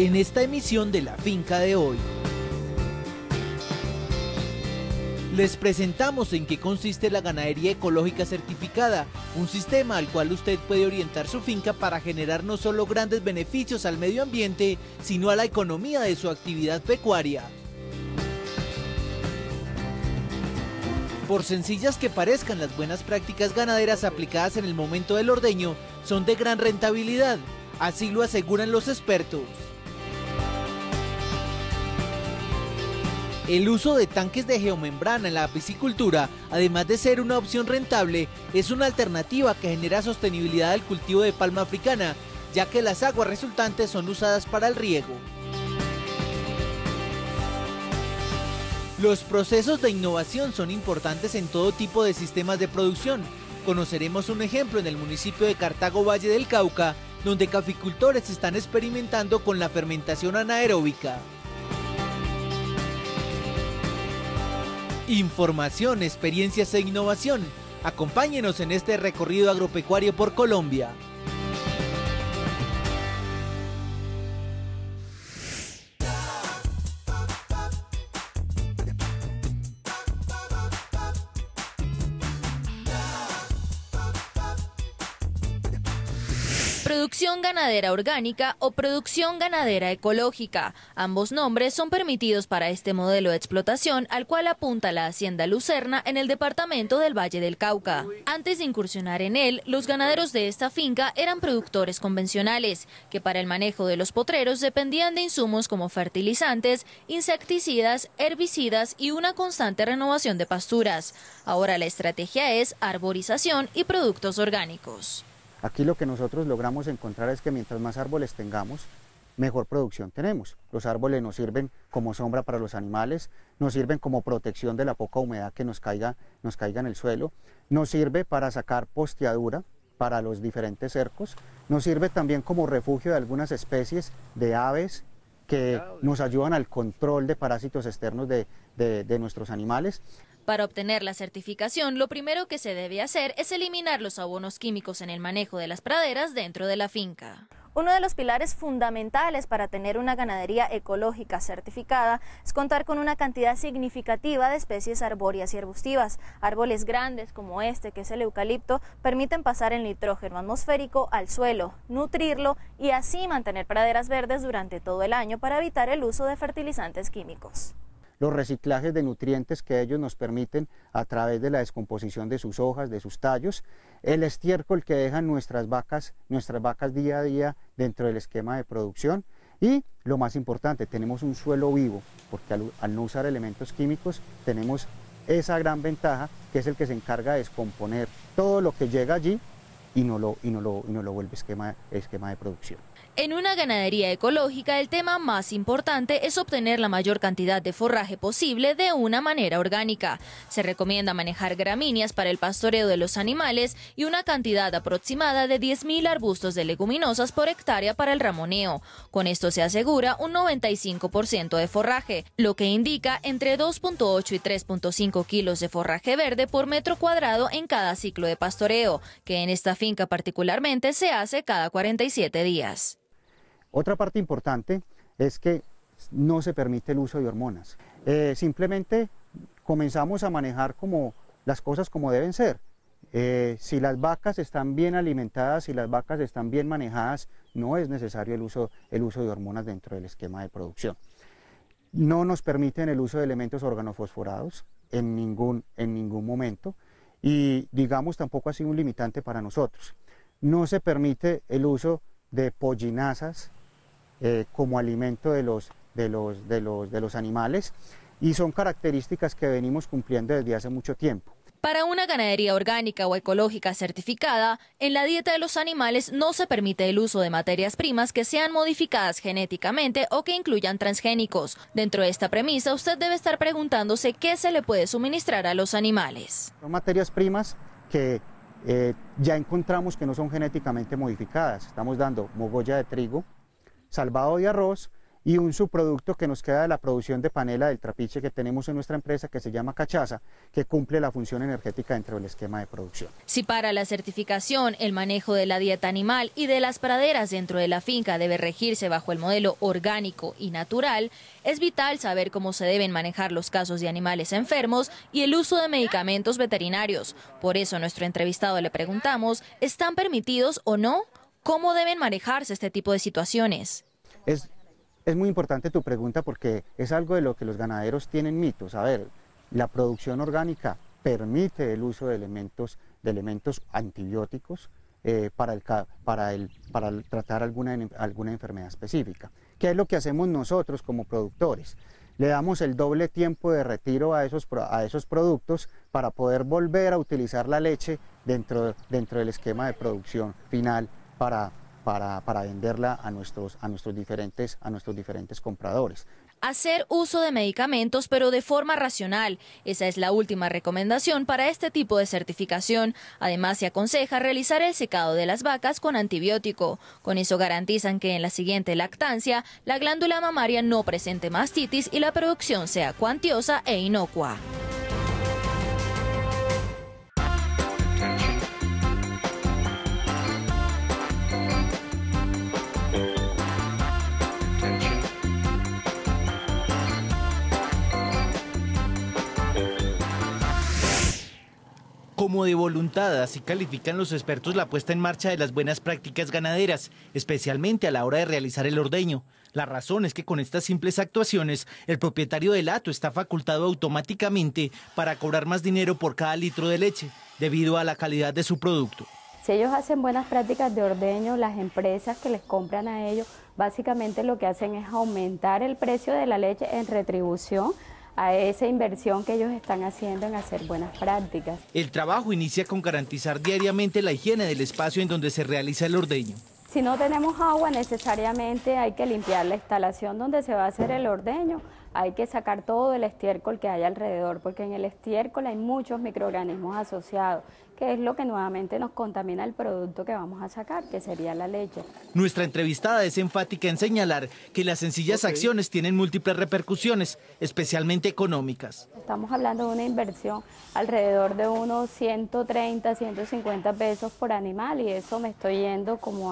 en esta emisión de La Finca de hoy. Les presentamos en qué consiste la ganadería ecológica certificada, un sistema al cual usted puede orientar su finca para generar no solo grandes beneficios al medio ambiente, sino a la economía de su actividad pecuaria. Por sencillas que parezcan, las buenas prácticas ganaderas aplicadas en el momento del ordeño son de gran rentabilidad, así lo aseguran los expertos. El uso de tanques de geomembrana en la piscicultura, además de ser una opción rentable, es una alternativa que genera sostenibilidad del cultivo de palma africana, ya que las aguas resultantes son usadas para el riego. Los procesos de innovación son importantes en todo tipo de sistemas de producción. Conoceremos un ejemplo en el municipio de Cartago, Valle del Cauca, donde caficultores están experimentando con la fermentación anaeróbica. Información, experiencias e innovación. Acompáñenos en este recorrido agropecuario por Colombia. Producción ganadera orgánica o producción ganadera ecológica. Ambos nombres son permitidos para este modelo de explotación al cual apunta la Hacienda Lucerna en el departamento del Valle del Cauca. Antes de incursionar en él, los ganaderos de esta finca eran productores convencionales, que para el manejo de los potreros dependían de insumos como fertilizantes, insecticidas, herbicidas y una constante renovación de pasturas. Ahora la estrategia es arborización y productos orgánicos. Aquí lo que nosotros logramos encontrar es que mientras más árboles tengamos, mejor producción tenemos. Los árboles nos sirven como sombra para los animales, nos sirven como protección de la poca humedad que nos caiga en el suelo, nos sirve para sacar posteadura para los diferentes cercos, nos sirve también como refugio de algunas especies de aves que nos ayudan al control de parásitos externos de nuestros animales. Para obtener la certificación, lo primero que se debe hacer es eliminar los abonos químicos en el manejo de las praderas dentro de la finca. Uno de los pilares fundamentales para tener una ganadería ecológica certificada es contar con una cantidad significativa de especies arbóreas y arbustivas. Árboles grandes como este, que es el eucalipto, permiten pasar el nitrógeno atmosférico al suelo, nutrirlo y así mantener praderas verdes durante todo el año para evitar el uso de fertilizantes químicos. Los reciclajes de nutrientes que ellos nos permiten a través de la descomposición de sus hojas, de sus tallos, el estiércol que dejan nuestras vacas día a día dentro del esquema de producción y, lo más importante, tenemos un suelo vivo, porque al no usar elementos químicos tenemos esa gran ventaja que es el que se encarga de descomponer todo lo que llega allí y no lo vuelve esquema de producción. En una ganadería ecológica, el tema más importante es obtener la mayor cantidad de forraje posible de una manera orgánica. Se recomienda manejar gramíneas para el pastoreo de los animales y una cantidad aproximada de 10.000 arbustos de leguminosas por hectárea para el ramoneo. Con esto se asegura un 95% de forraje, lo que indica entre 2.8 y 3.5 kilos de forraje verde por metro cuadrado en cada ciclo de pastoreo, que en esta finca particularmente se hace cada 47 días. Otra parte importante es que no se permite el uso de hormonas. Simplemente comenzamos a manejar las cosas como deben ser. Si las vacas están bien alimentadas, si las vacas están bien manejadas, no es necesario el uso de hormonas dentro del esquema de producción. No nos permiten el uso de elementos organofosforados en ningún momento y digamos tampoco ha sido un limitante para nosotros. No se permite el uso de pollinasas como alimento de los animales y son características que venimos cumpliendo desde hace mucho tiempo. Para una ganadería orgánica o ecológica certificada, en la dieta de los animales no se permite el uso de materias primas que sean modificadas genéticamente o que incluyan transgénicos. Dentro de esta premisa, usted debe estar preguntándose qué se le puede suministrar a los animales. Son materias primas que ya encontramos que no son genéticamente modificadas. Estamos dando mogolla de trigo, salvado de arroz y un subproducto que nos queda de la producción de panela del trapiche que tenemos en nuestra empresa, que se llama cachaza, que cumple la función energética dentro del esquema de producción. Si para la certificación, el manejo de la dieta animal y de las praderas dentro de la finca debe regirse bajo el modelo orgánico y natural, es vital saber cómo se deben manejar los casos de animales enfermos y el uso de medicamentos veterinarios. Por eso a nuestro entrevistado le preguntamos, ¿están permitidos o no? ¿Cómo deben manejarse este tipo de situaciones? Es muy importante tu pregunta porque es algo de lo que los ganaderos tienen mitos. A ver, la producción orgánica permite el uso de elementos antibióticos para tratar alguna enfermedad específica. ¿Qué es lo que hacemos nosotros como productores? Le damos el doble tiempo de retiro a esos productos para poder volver a utilizar la leche dentro del esquema de producción final para venderla a nuestros diferentes compradores. Hacer uso de medicamentos, pero de forma racional. Esa es la última recomendación para este tipo de certificación. Además, se aconseja realizar el secado de las vacas con antibiótico. Con eso garantizan que en la siguiente lactancia, la glándula mamaria no presente mastitis y la producción sea cuantiosa e inocua. Como de voluntad, así califican los expertos la puesta en marcha de las buenas prácticas ganaderas, especialmente a la hora de realizar el ordeño. La razón es que con estas simples actuaciones, el propietario del hato está facultado automáticamente para cobrar más dinero por cada litro de leche, debido a la calidad de su producto. Si ellos hacen buenas prácticas de ordeño, las empresas que les compran a ellos, básicamente lo que hacen es aumentar el precio de la leche en retribución a esa inversión que ellos están haciendo en hacer buenas prácticas. El trabajo inicia con garantizar diariamente la higiene del espacio en donde se realiza el ordeño. Si no tenemos agua, necesariamente hay que limpiar la instalación donde se va a hacer el ordeño. Hay que sacar todo el estiércol que hay alrededor, porque en el estiércol hay muchos microorganismos asociados, que es lo que nuevamente nos contamina el producto que vamos a sacar, que sería la leche. Nuestra entrevistada es enfática en señalar que las sencillas acciones tienen múltiples repercusiones, especialmente económicas. Estamos hablando de una inversión alrededor de unos 130, 150 pesos por animal y eso me estoy yendo como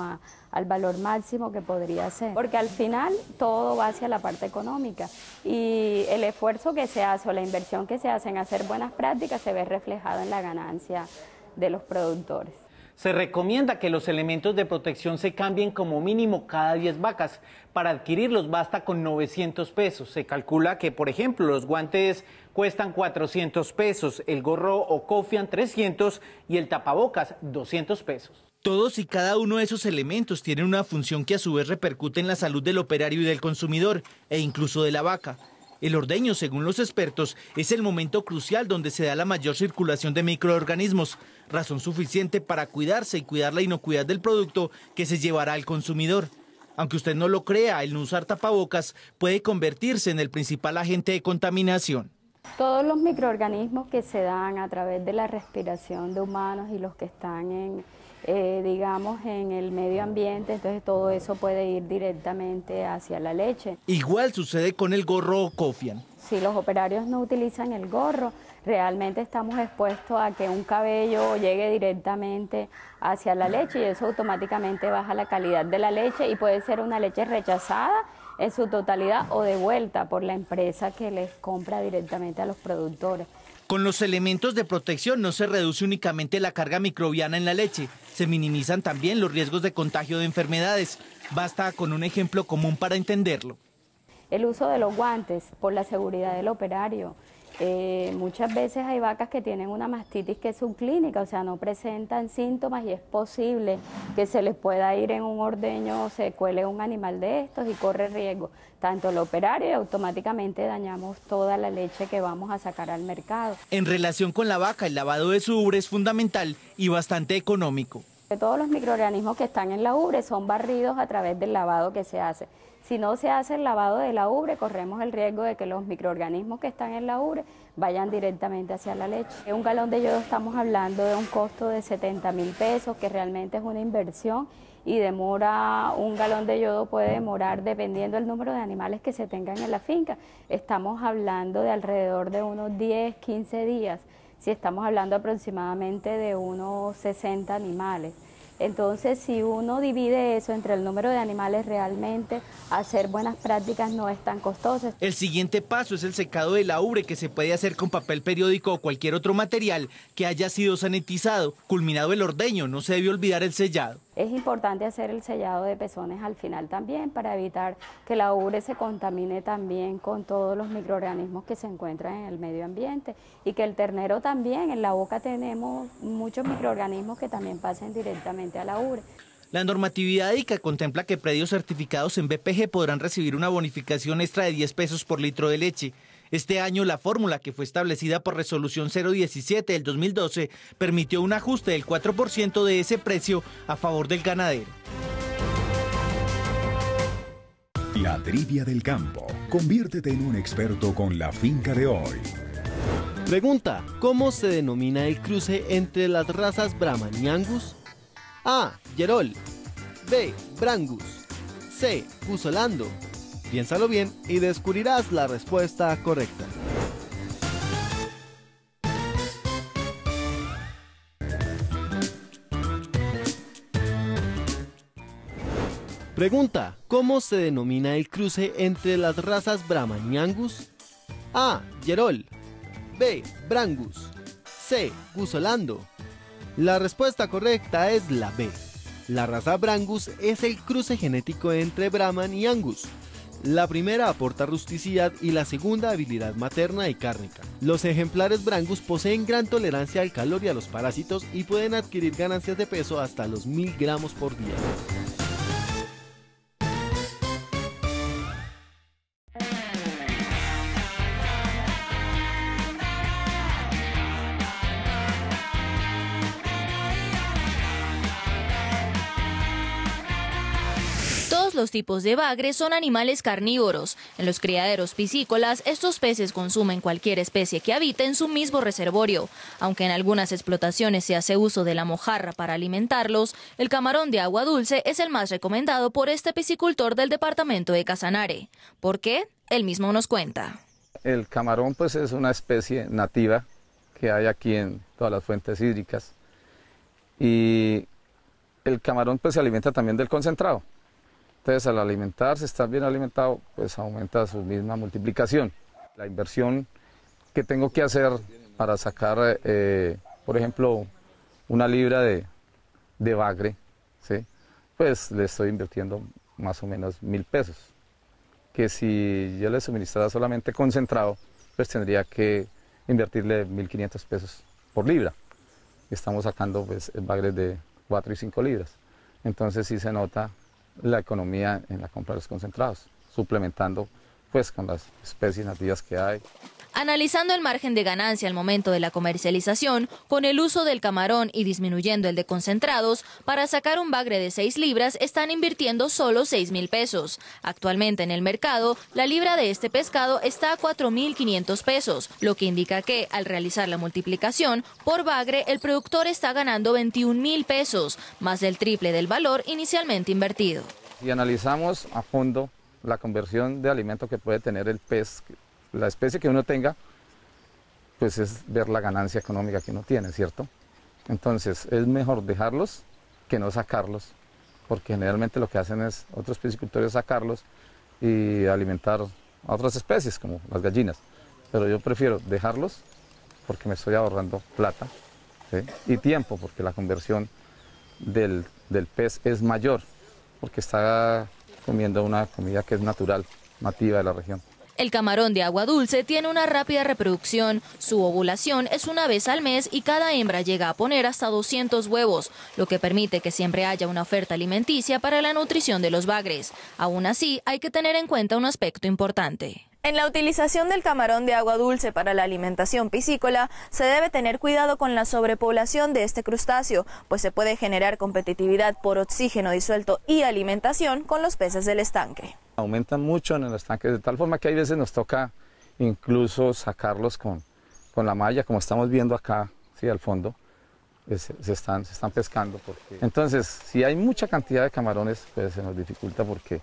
al valor máximo que podría ser, porque al final todo va hacia la parte económica y el esfuerzo que se hace o la inversión que se hace en hacer buenas prácticas se ve reflejado en la ganancia de los productores. Se recomienda que los elementos de protección se cambien como mínimo cada 10 vacas. Para adquirirlos basta con 900 pesos. Se calcula que, por ejemplo, los guantes cuestan 400 pesos, el gorro o cofian 300 y el tapabocas 200 pesos. Todos y cada uno de esos elementos tienen una función que a su vez repercute en la salud del operario y del consumidor, e incluso de la vaca. El ordeño, según los expertos, es el momento crucial donde se da la mayor circulación de microorganismos, razón suficiente para cuidarse y cuidar la inocuidad del producto que se llevará al consumidor. Aunque usted no lo crea, el no usar tapabocas puede convertirse en el principal agente de contaminación. Todos los microorganismos que se dan a través de la respiración de humanos y los que están digamos, en el medio ambiente, entonces todo eso puede ir directamente hacia la leche. Igual sucede con el gorro o cofian. Si los operarios no utilizan el gorro, realmente estamos expuestos a que un cabello llegue directamente hacia la leche y eso automáticamente baja la calidad de la leche y puede ser una leche rechazada en su totalidad o devuelta por la empresa que les compra directamente a los productores. Con los elementos de protección no se reduce únicamente la carga microbiana en la leche, se minimizan también los riesgos de contagio de enfermedades. Basta con un ejemplo común para entenderlo. El uso de los guantes por la seguridad del operario. Muchas veces hay vacas que tienen una mastitis que es subclínica, o sea, no presentan síntomas y es posible que se les pueda ir en un ordeño o se cuele un animal de estos y corre riesgo tanto el operario y automáticamente dañamos toda la leche que vamos a sacar al mercado. En relación con la vaca, el lavado de su ubre es fundamental y bastante económico. Todos los microorganismos que están en la ubre son barridos a través del lavado que se hace. Si no se hace el lavado de la ubre, corremos el riesgo de que los microorganismos que están en la ubre vayan directamente hacia la leche. Un galón de yodo estamos hablando de un costo de 70.000 pesos, que realmente es una inversión, y demora, un galón de yodo puede demorar, dependiendo del número de animales que se tengan en la finca, estamos hablando de alrededor de unos 10, 15 días, si estamos hablando aproximadamente de unos 60 animales. Entonces, si uno divide eso entre el número de animales, realmente hacer buenas prácticas no es tan costoso. El siguiente paso es el secado de la ubre, que se puede hacer con papel periódico o cualquier otro material que haya sido sanitizado. Culminado el ordeño, no se debe olvidar el sellado. Es importante hacer el sellado de pezones al final también, para evitar que la ubre se contamine también con todos los microorganismos que se encuentran en el medio ambiente, y que el ternero también, en la boca tenemos muchos microorganismos que también pasen directamente a la ubre. La normatividad ICA contempla que predios certificados en BPG podrán recibir una bonificación extra de 10 pesos por litro de leche. Este año la fórmula, que fue establecida por resolución 017 del 2012, permitió un ajuste del 4% de ese precio a favor del ganadero. La trivia del campo. Conviértete en un experto con la finca de hoy. Pregunta: ¿cómo se denomina el cruce entre las razas Brahman y Angus? A. Yerol. B. Brangus. C. Pusolando. Piénsalo bien y descubrirás la respuesta correcta. Pregunta: ¿cómo se denomina el cruce entre las razas Brahman y Angus? A. Yerol. B. Brangus. C. Pusolando. La respuesta correcta es la B. La raza Brangus es el cruce genético entre Brahman y Angus. La primera aporta rusticidad y la segunda habilidad materna y cárnica. Los ejemplares Brangus poseen gran tolerancia al calor y a los parásitos y pueden adquirir ganancias de peso hasta los 1000 gramos por día. Los tipos de bagre son animales carnívoros. En los criaderos piscícolas, estos peces consumen cualquier especie que habite en su mismo reservorio. Aunque en algunas explotaciones se hace uso de la mojarra para alimentarlos, el camarón de agua dulce es el más recomendado por este piscicultor del departamento de Casanare. ¿Por qué? Él mismo nos cuenta. El camarón pues es una especie nativa que hay aquí en todas las fuentes hídricas, y el camarón pues se alimenta también del concentrado. Entonces, al alimentarse, estar bien alimentado, pues aumenta su misma multiplicación. La inversión que tengo que hacer para sacar, por ejemplo, una libra de bagre, ¿sí? Pues le estoy invirtiendo más o menos 1000 pesos. Que si yo le suministrara solamente concentrado, pues tendría que invertirle 1500 pesos por libra. Estamos sacando pues bagres de 4 y 5 libras. Entonces sí se nota la economía en la compra de los concentrados, suplementando pues con las especies nativas que hay. Analizando el margen de ganancia al momento de la comercialización, con el uso del camarón y disminuyendo el de concentrados, para sacar un bagre de 6 libras están invirtiendo solo 6.000 pesos. Actualmente en el mercado, la libra de este pescado está a 4.500 pesos, lo que indica que, al realizar la multiplicación, por bagre el productor está ganando 21.000 pesos, más del triple del valor inicialmente invertido. Si analizamos a fondo la conversión de alimento que puede tener el pez, la especie que uno tenga, pues es ver la ganancia económica que uno tiene, ¿cierto? Entonces es mejor dejarlos que no sacarlos, porque generalmente lo que hacen es otros piscicultores sacarlos y alimentar a otras especies como las gallinas, pero yo prefiero dejarlos porque me estoy ahorrando plata, ¿sí? Y tiempo, porque la conversión del pez es mayor, porque está comiendo una comida que es natural, nativa de la región. El camarón de agua dulce tiene una rápida reproducción. Su ovulación es una vez al mes y cada hembra llega a poner hasta 200 huevos, lo que permite que siempre haya una oferta alimenticia para la nutrición de los bagres. Aún así, hay que tener en cuenta un aspecto importante. En la utilización del camarón de agua dulce para la alimentación piscícola, se debe tener cuidado con la sobrepoblación de este crustáceo, pues se puede generar competitividad por oxígeno disuelto y alimentación con los peces del estanque. Aumentan mucho en el estanque, de tal forma que hay veces nos toca incluso sacarlos con la malla, como estamos viendo acá, sí, al fondo, se están pescando. Entonces, si hay mucha cantidad de camarones, pues se nos dificulta porque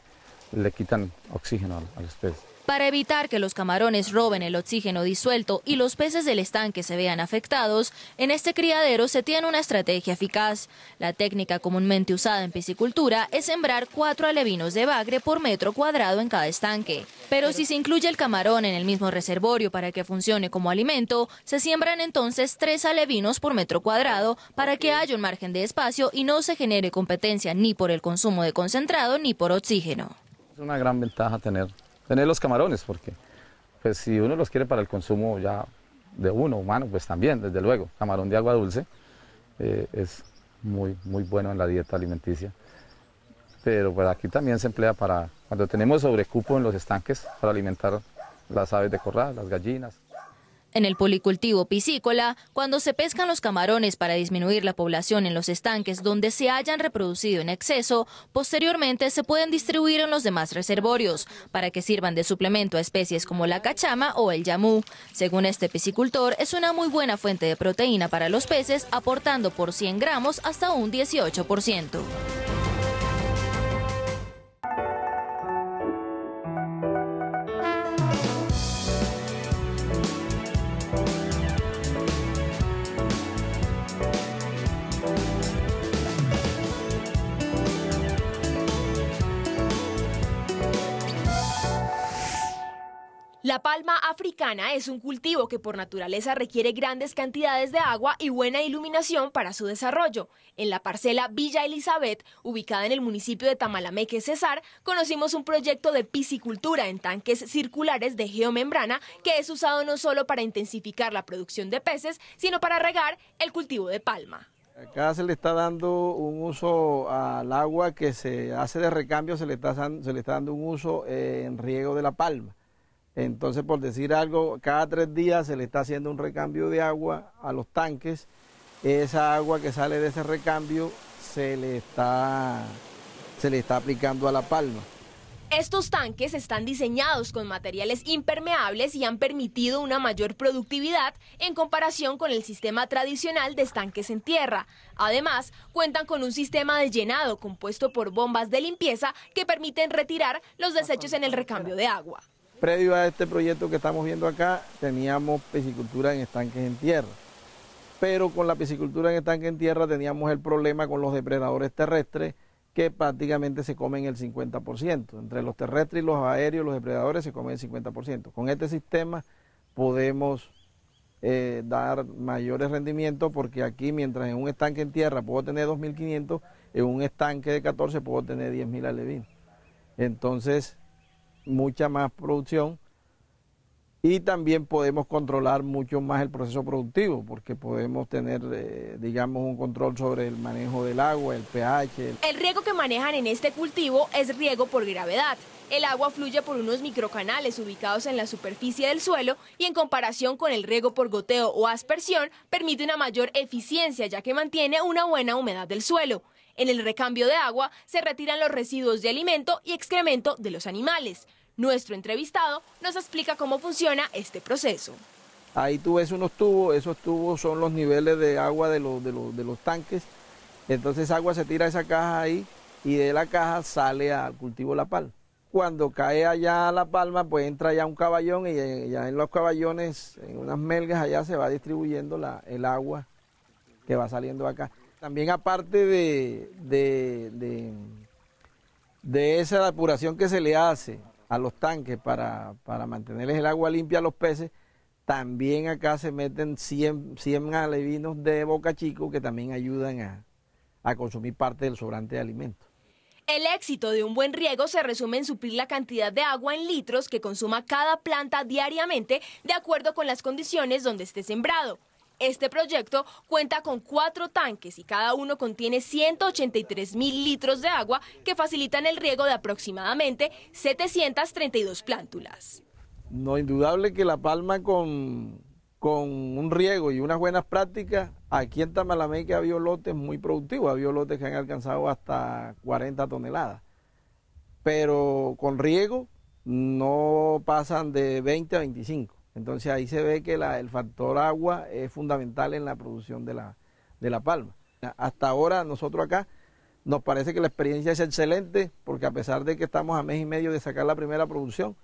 le quitan oxígeno a los peces. Para evitar que los camarones roben el oxígeno disuelto y los peces del estanque se vean afectados, en este criadero se tiene una estrategia eficaz. La técnica comúnmente usada en piscicultura es sembrar 4 alevinos de bagre por metro cuadrado en cada estanque. Pero si se incluye el camarón en el mismo reservorio para que funcione como alimento, se siembran entonces 3 alevinos por metro cuadrado para que haya un margen de espacio y no se genere competencia ni por el consumo de concentrado ni por oxígeno. Es una gran ventaja tener los camarones, porque pues si uno los quiere para el consumo ya de uno humano, pues también, desde luego, camarón de agua dulce es muy bueno en la dieta alimenticia, pero pues aquí también se emplea para cuando tenemos sobrecupo en los estanques para alimentar las aves de corral, las gallinas. En el policultivo piscícola, cuando se pescan los camarones para disminuir la población en los estanques donde se hayan reproducido en exceso, posteriormente se pueden distribuir en los demás reservorios para que sirvan de suplemento a especies como la cachama o el yamú. Según este piscicultor, es una muy buena fuente de proteína para los peces, aportando por 100 gramos hasta un 18%. La palma africana es un cultivo que por naturaleza requiere grandes cantidades de agua y buena iluminación para su desarrollo. En la parcela Villa Elizabeth, ubicada en el municipio de Tamalameque, Cesar, conocimos un proyecto de piscicultura en tanques circulares de geomembrana que es usado no solo para intensificar la producción de peces, sino para regar el cultivo de palma. Acá se le está dando un uso al agua que se hace de recambio, se le está dando un uso en riego de la palma. Entonces, por decir algo, cada 3 días se le está haciendo un recambio de agua a los tanques. Esa agua que sale de ese recambio se le está aplicando a la palma. Estos tanques están diseñados con materiales impermeables y han permitido una mayor productividad en comparación con el sistema tradicional de estanques en tierra. Además, cuentan con un sistema de llenado compuesto por bombas de limpieza que permiten retirar los desechos en el recambio de agua. Previo a este proyecto que estamos viendo acá, teníamos piscicultura en estanques en tierra. Pero con la piscicultura en estanques en tierra teníamos el problema con los depredadores terrestres que prácticamente se comen el 50%. Entre los terrestres y los aéreos, los depredadores se comen el 50%. Con este sistema podemos dar mayores rendimientos porque aquí, mientras en un estanque en tierra puedo tener 2.500, en un estanque de 14 puedo tener 10.000 alevinos. Entonces, mucha más producción y también podemos controlar mucho más el proceso productivo porque podemos tener, digamos, un control sobre el manejo del agua, el pH. El riego que manejan en este cultivo es riego por gravedad. El agua fluye por unos microcanales ubicados en la superficie del suelo y en comparación con el riego por goteo o aspersión permite una mayor eficiencia ya que mantiene una buena humedad del suelo. En el recambio de agua se retiran los residuos de alimento y excremento de los animales. Nuestro entrevistado nos explica cómo funciona este proceso. Ahí tú ves unos tubos, esos tubos son los niveles de agua de los tanques. Entonces esa agua se tira a esa caja ahí y de la caja sale al cultivo la palma. Cuando cae allá la palma, pues entra ya un caballón y ya en los caballones, en unas melgas allá se va distribuyendo el agua que va saliendo acá. También aparte de esa depuración que se le hace a los tanques para mantenerles el agua limpia a los peces, también acá se meten 100 alevinos de Boca Chico que también ayudan a consumir parte del sobrante de alimentos. El éxito de un buen riego se resume en suplir la cantidad de agua en litros que consuma cada planta diariamente de acuerdo con las condiciones donde esté sembrado. Este proyecto cuenta con 4 tanques y cada uno contiene 183.000 litros de agua que facilitan el riego de aproximadamente 732 plántulas. No, indudable que La Palma con un riego y unas buenas prácticas, aquí en Tamalameque ha habido lotes muy productivos, ha habido lotes que han alcanzado hasta 40 toneladas, pero con riego no pasan de 20 a 25. Entonces ahí se ve que el factor agua es fundamental en la producción de la palma. Hasta ahora nosotros acá nos parece que la experiencia es excelente, porque a pesar de que estamos a mes y medio de sacar la primera producción,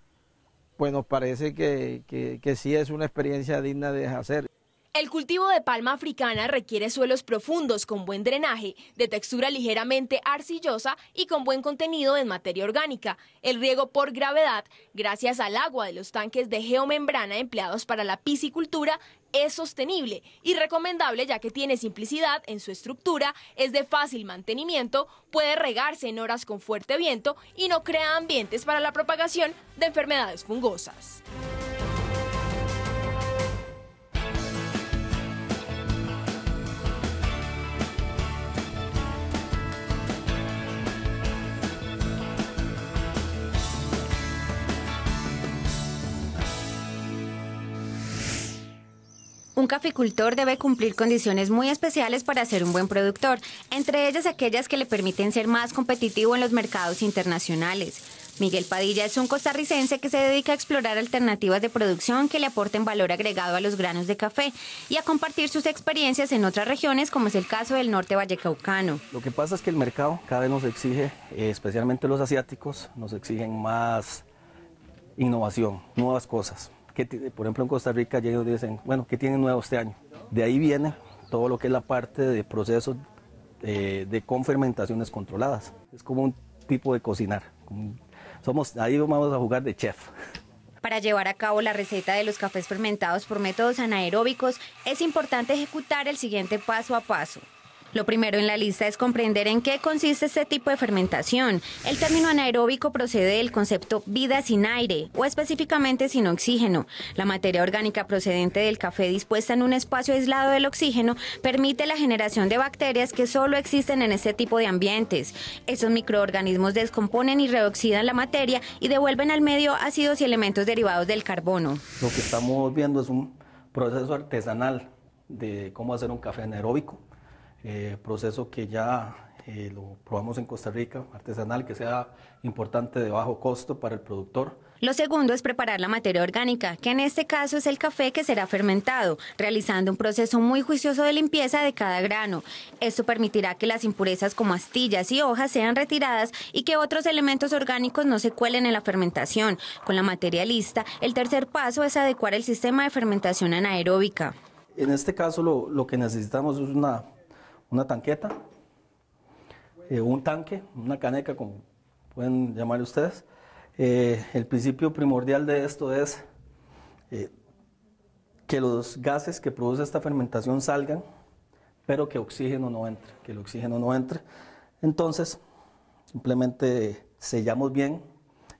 pues nos parece que sí es una experiencia digna de hacer. El cultivo de palma africana requiere suelos profundos con buen drenaje, de textura ligeramente arcillosa y con buen contenido en materia orgánica. El riego por gravedad, gracias al agua de los tanques de geomembrana empleados para la piscicultura, es sostenible y recomendable, ya que tiene simplicidad en su estructura, es de fácil mantenimiento, puede regarse en horas con fuerte viento y no crea ambientes para la propagación de enfermedades fungosas. Un caficultor debe cumplir condiciones muy especiales para ser un buen productor, entre ellas aquellas que le permiten ser más competitivo en los mercados internacionales. Miguel Padilla es un costarricense que se dedica a explorar alternativas de producción que le aporten valor agregado a los granos de café y a compartir sus experiencias en otras regiones, como es el caso del norte vallecaucano. Lo que pasa es que el mercado cada vez nos exige, especialmente los asiáticos, nos exigen más innovación, nuevas cosas. Que, por ejemplo, en Costa Rica ellos dicen, bueno, ¿qué tienen nuevo este año? De ahí viene todo lo que es la parte de procesos de con fermentaciones controladas. Es como un tipo de cocinar. Ahí vamos a jugar de chef. Para llevar a cabo la receta de los cafés fermentados por métodos anaeróbicos, es importante ejecutar el siguiente paso a paso. Lo primero en la lista es comprender en qué consiste este tipo de fermentación. El término anaeróbico procede del concepto vida sin aire o específicamente sin oxígeno. La materia orgánica procedente del café dispuesta en un espacio aislado del oxígeno permite la generación de bacterias que solo existen en este tipo de ambientes. Estos microorganismos descomponen y reoxidan la materia y devuelven al medio ácidos y elementos derivados del carbono. Lo que estamos viendo es un proceso artesanal de cómo hacer un café anaeróbico. Proceso que ya lo probamos en Costa Rica, artesanal, que sea importante, de bajo costo para el productor. Lo segundo es preparar la materia orgánica, que en este caso es el café que será fermentado, realizando un proceso muy juicioso de limpieza de cada grano. Esto permitirá que las impurezas como astillas y hojas sean retiradas y que otros elementos orgánicos no se cuelen en la fermentación. Con la materia lista, el tercer paso es adecuar el sistema de fermentación anaeróbica. En este caso lo que necesitamos es una tanqueta, un tanque, una caneca, como pueden llamarle ustedes. El principio primordial de esto es que los gases que produce esta fermentación salgan, pero que oxígeno no entre, Entonces, simplemente sellamos bien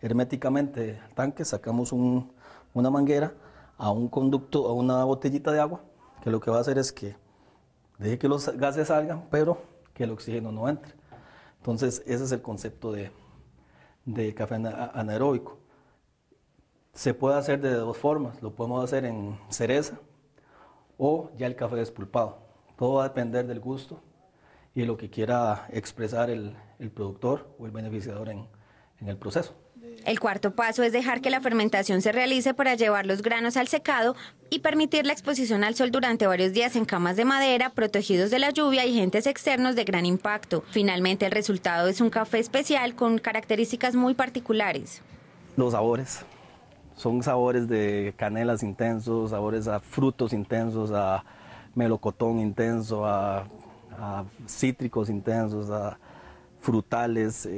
herméticamente el tanque, sacamos una manguera a un conducto, a una botellita de agua, que lo que va a hacer es que deje que los gases salgan, pero que el oxígeno no entre. Entonces, ese es el concepto de café anaeróbico. Se puede hacer de dos formas. Lo podemos hacer en cereza o ya el café despulpado. Todo va a depender del gusto y lo que quiera expresar el productor o el beneficiador en el proceso. El cuarto paso es dejar que la fermentación se realice para llevar los granos al secado y permitir la exposición al sol durante varios días en camas de madera, protegidos de la lluvia y agentes externos de gran impacto. Finalmente, el resultado es un café especial con características muy particulares. Los sabores. Son sabores de canelas intensos, sabores a frutos intensos, a melocotón intenso, a cítricos intensos, a frutales.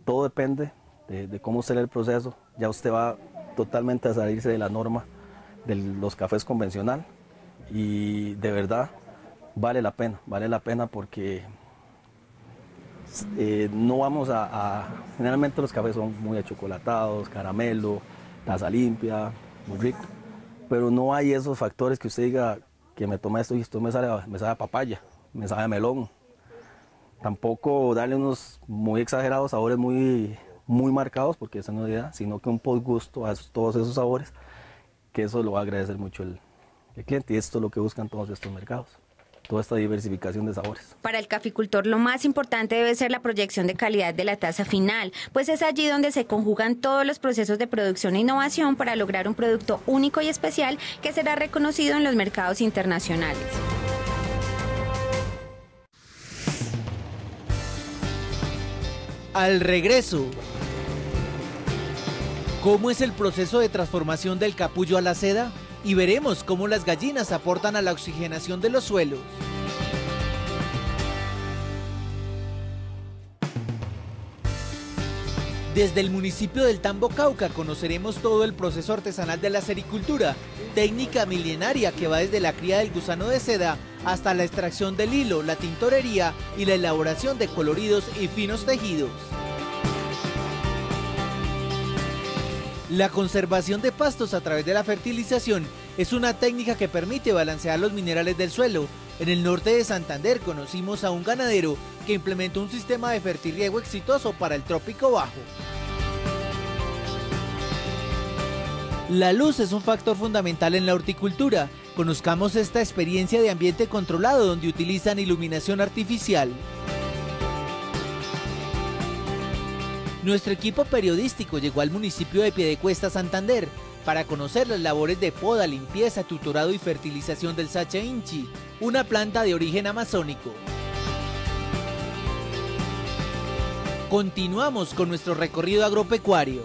Todo depende de cómo será el proceso. Ya usted va totalmente a salirse de la norma de los cafés convencional y de verdad vale la pena porque no vamos generalmente los cafés son muy achocolatados, caramelo, taza limpia, muy rico, pero no hay esos factores que usted diga que me toma esto y esto me sabe a papaya, me sabe a melón. Tampoco darle unos muy exagerados sabores muy marcados, porque esa no es la idea, sino que un posgusto a todos esos sabores que eso lo va a agradecer mucho el cliente, y esto es lo que buscan todos estos mercados, toda esta diversificación de sabores. Para el caficultor lo más importante debe ser la proyección de calidad de la taza final, pues es allí donde se conjugan todos los procesos de producción e innovación para lograr un producto único y especial que será reconocido en los mercados internacionales. Al regreso, ¿cómo es el proceso de transformación del capullo a la seda? Y veremos cómo las gallinas aportan a la oxigenación de los suelos. Desde el municipio del Tambo, Cauca, conoceremos todo el proceso artesanal de la sericultura, técnica milenaria que va desde la cría del gusano de seda hasta la extracción del hilo, la tintorería y la elaboración de coloridos y finos tejidos. La conservación de pastos a través de la fertilización es una técnica que permite balancear los minerales del suelo. En el norte de Santander conocimos a un ganadero que implementó un sistema de fertirriego exitoso para el trópico bajo. La luz es un factor fundamental en la horticultura. Conozcamos esta experiencia de ambiente controlado donde utilizan iluminación artificial. Nuestro equipo periodístico llegó al municipio de Piedecuesta, Santander, para conocer las labores de poda, limpieza, tutorado y fertilización del Sacha Inchi, una planta de origen amazónico. Continuamos con nuestro recorrido agropecuario.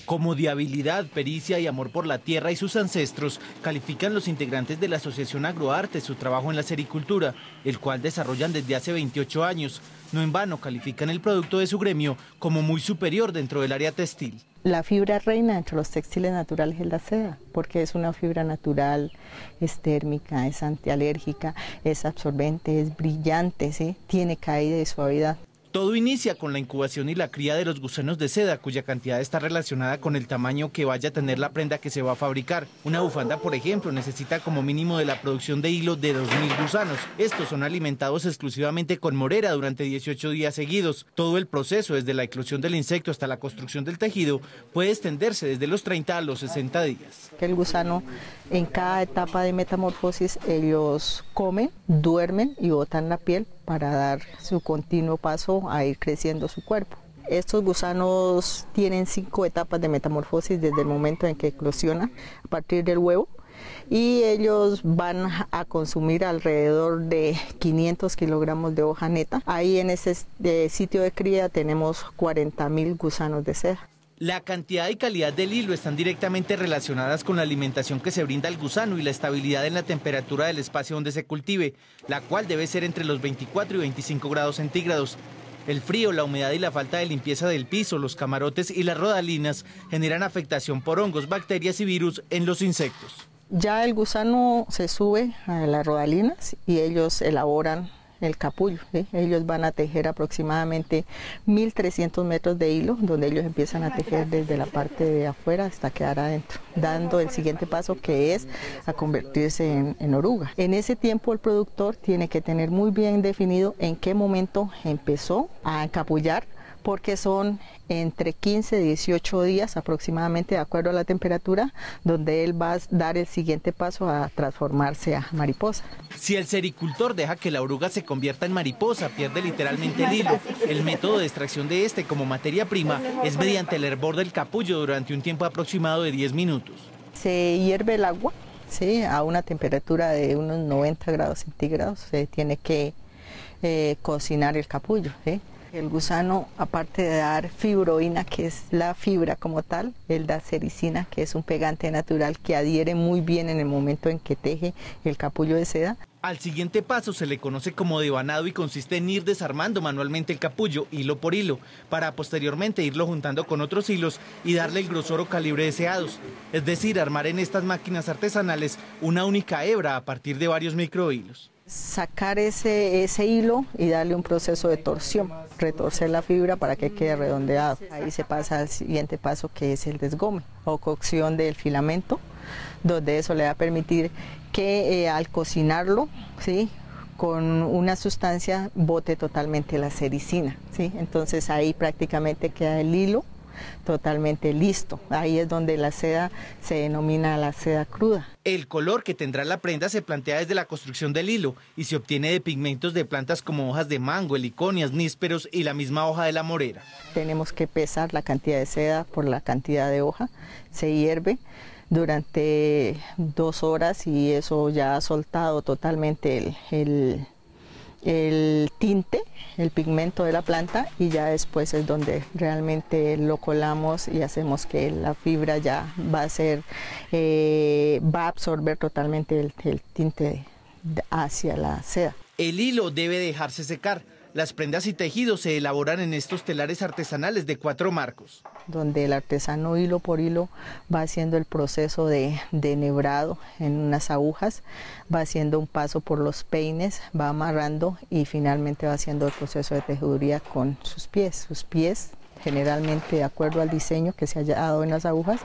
Como de habilidad, pericia y amor por la tierra y sus ancestros, califican los integrantes de la Asociación Agroarte su trabajo en la sericultura, el cual desarrollan desde hace 28 años. No en vano califican el producto de su gremio como muy superior dentro del área textil. La fibra reina entre los textiles naturales es la seda, porque es una fibra natural, es térmica, es antialérgica, es absorbente, es brillante, ¿sí? Tiene caída y suavidad. Todo inicia con la incubación y la cría de los gusanos de seda, cuya cantidad está relacionada con el tamaño que vaya a tener la prenda que se va a fabricar. Una bufanda, por ejemplo, necesita como mínimo de la producción de hilo de 2000 gusanos. Estos son alimentados exclusivamente con morera durante 18 días seguidos. Todo el proceso, desde la eclosión del insecto hasta la construcción del tejido, puede extenderse desde los 30 a los 60 días. El gusano, en cada etapa de metamorfosis, ellos comen, duermen y botan la piel para dar su continuo paso a ir creciendo su cuerpo. Estos gusanos tienen 5 etapas de metamorfosis desde el momento en que eclosionan, a partir del huevo, y ellos van a consumir alrededor de 500 kilogramos de hoja neta. Ahí en ese sitio de cría tenemos 40.000 gusanos de seda. La cantidad y calidad del hilo están directamente relacionadas con la alimentación que se brinda al gusano y la estabilidad en la temperatura del espacio donde se cultive, la cual debe ser entre los 24 y 25 grados centígrados. El frío, la humedad y la falta de limpieza del piso, los camarotes y las rodalinas generan afectación por hongos, bacterias y virus en los insectos. Ya el gusano se sube a las rodalinas y ellos elaboran el capullo, ¿sí? Ellos van a tejer aproximadamente 1300 metros de hilo, donde ellos empiezan a tejer desde la parte de afuera hasta quedar adentro, dando el siguiente paso, que es a convertirse en oruga. En ese tiempo el productor tiene que tener muy bien definido en qué momento empezó a encapullar, porque son entre 15 y 18 días aproximadamente, de acuerdo a la temperatura, donde él va a dar el siguiente paso a transformarse a mariposa. Si el sericultor deja que la oruga se convierta en mariposa, pierde literalmente el hilo. El método de extracción de este como materia prima es mediante el hervor del capullo durante un tiempo aproximado de 10 minutos. Se hierve el agua, ¿sí? A una temperatura de unos 90 grados centígrados. Se tiene que cocinar el capullo, ¿sí? El gusano, aparte de dar fibroína, que es la fibra como tal, él da sericina, que es un pegante natural que adhiere muy bien en el momento en que teje el capullo de seda. Al siguiente paso se le conoce como devanado y consiste en ir desarmando manualmente el capullo, hilo por hilo, para posteriormente irlo juntando con otros hilos y darle el grosor o calibre deseados. Es decir, armar en estas máquinas artesanales una única hebra a partir de varios microhilos. Sacar ese hilo y darle un proceso de torsión, retorcer la fibra para que quede redondeado. Ahí se pasa al siguiente paso, que es el desgome o cocción del filamento, donde eso le va a permitir que al cocinarlo, ¿sí?, con una sustancia bote totalmente la sericina, ¿sí? Entonces ahí prácticamente queda el hilo totalmente listo. Ahí es donde la seda se denomina la seda cruda. El color que tendrá la prenda se plantea desde la construcción del hilo y se obtiene de pigmentos de plantas como hojas de mango, heliconias, nísperos y la misma hoja de la morera. Tenemos que pesar la cantidad de seda por la cantidad de hoja, se hierve durante 2 horas y eso ya ha soltado totalmente el tinte, el pigmento de la planta, y ya después es donde realmente lo colamos y hacemos que la fibra ya va a absorber totalmente el tinte hacia la seda. El hilo debe dejarse secar. Las prendas y tejidos se elaboran en estos telares artesanales de 4 marcos. Donde el artesano hilo por hilo va haciendo el proceso de enhebrado en unas agujas, va haciendo un paso por los peines, va amarrando y finalmente va haciendo el proceso de tejeduría con sus pies. Sus pies, generalmente de acuerdo al diseño que se haya dado en las agujas,